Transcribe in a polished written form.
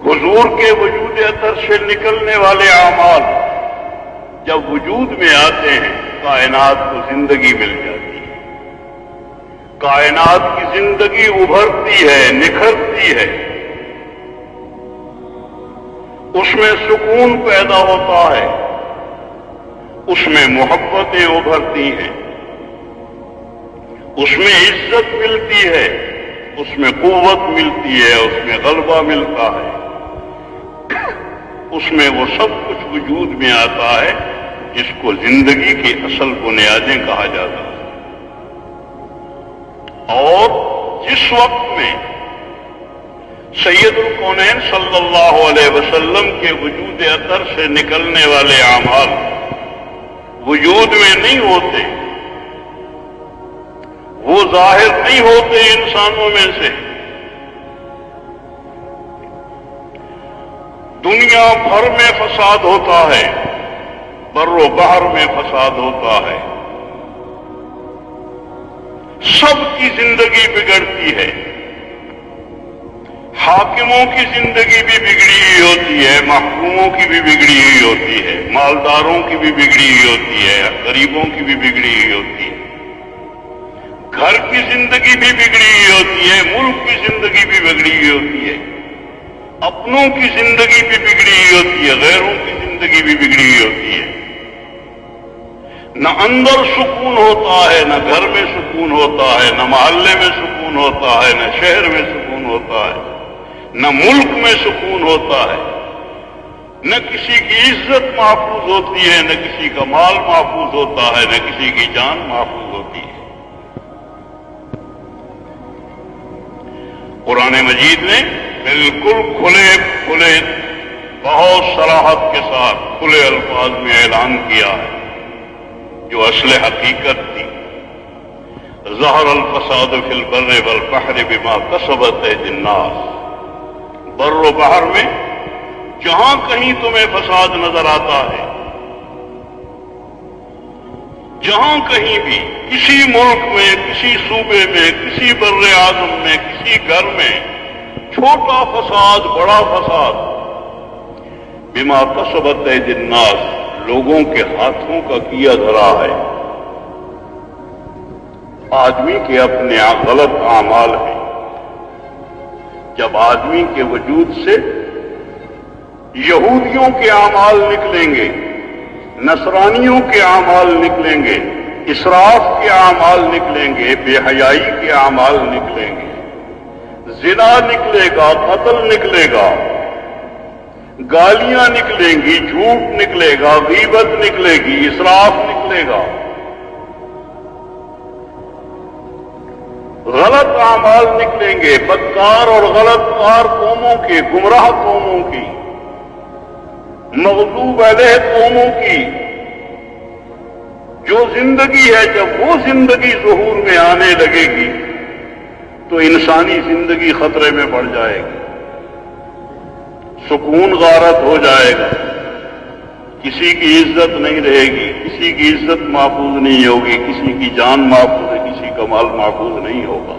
حضور کے وجود اطہر سے نکلنے والے اعمال جب وجود میں آتے ہیں کائنات کو زندگی مل جاتی ہے، کائنات کی زندگی ابھرتی ہے، نکھرتی ہے، اس میں سکون پیدا ہوتا ہے، اس میں محبتیں ابھرتی ہیں، اس میں عزت ملتی ہے، اس میں قوت ملتی ہے، اس میں غلبہ ملتا ہے، اس میں وہ سب کچھ وجود میں آتا ہے جس کو زندگی کی اصل بنیادیں کہا جاتا ہے۔ اور جس وقت میں سید الکونین صلی اللہ علیہ وسلم کے وجود اطہر سے نکلنے والے اعمال وجود میں نہیں ہوتے، وہ ظاہر نہیں ہوتے انسانوں میں سے، دنیا بھر میں فساد ہوتا ہے، بر و بحر میں فساد ہوتا ہے، سب کی زندگی بگڑتی ہے، حاکموں کی زندگی بھی بگڑی ہوئی ہوتی ہے، محکوموں کی بھی بگڑی ہوئی ہوتی ہے، مالداروں کی بھی بگڑی ہوئی ہوتی ہے، غریبوں کی بھی بگڑی ہوئی ہوتی ہے، گھر کی زندگی بھی بگڑی ہوئی ہوتی ہے، ملک کی زندگی بھی بگڑی ہوئی ہوتی ہے، اپنوں کی زندگی بھی بگڑی ہوئی ہوتی ہے، غیروں کی زندگی بھی بگڑی ہوئی ہوتی ہے، نہ اندر سکون ہوتا ہے، نہ گھر میں سکون ہوتا ہے، نہ محلے میں سکون ہوتا ہے، نہ شہر میں سکون ہوتا ہے، نہ ملک میں سکون ہوتا ہے، نہ کسی کی عزت محفوظ ہوتی ہے، نہ کسی کا مال محفوظ ہوتا ہے، نہ کسی کی جان محفوظ ہوتی ہے۔ قرآن مجید نے بالکل کھلے بہت صراحت کے ساتھ کھلے الفاظ میں اعلان کیا ہے جو اصل حقیقت تھی، ظہر الفساد فی البر والبحر بما کسبت ایدی الناس، بر و بحر میں جہاں کہیں تمہیں فساد نظر آتا ہے، جہاں کہیں بھی کسی ملک میں، کسی صوبے میں، کسی بر اعظم میں، کسی گھر میں چھوٹا فساد، بڑا فساد، بما کسبت ایدی الناس، لوگوں کے ہاتھوں کا کیا دھرا ہے، آدمی کے اپنے غلط اعمال ہیں۔ جب آدمی کے وجود سے یہودیوں کے اعمال نکلیں گے، نصرانیوں کے اعمال نکلیں گے، اسراف کے اعمال نکلیں گے، بے حیائی کے اعمال نکلیں گے، زنا نکلے گا، قتل نکلے گا، گالیاں نکلیں گی، جھوٹ نکلے گا، غیبت نکلے گی، اسراف نکلے گا، غلط اعمال نکلیں گے، بدکار اور غلط کار قوموں کے، گمراہ قوموں کی، مغضوب علیہ قوموں کی جو زندگی ہے، جب وہ زندگی ظہور میں آنے لگے گی تو انسانی زندگی خطرے میں پڑ جائے گی، سکون غارت ہو جائے گا، کسی کی عزت نہیں رہے گی، کسی کی عزت محفوظ نہیں ہوگی، کسی کی جان محفوظ ہے، کسی کا مال محفوظ نہیں ہوگا۔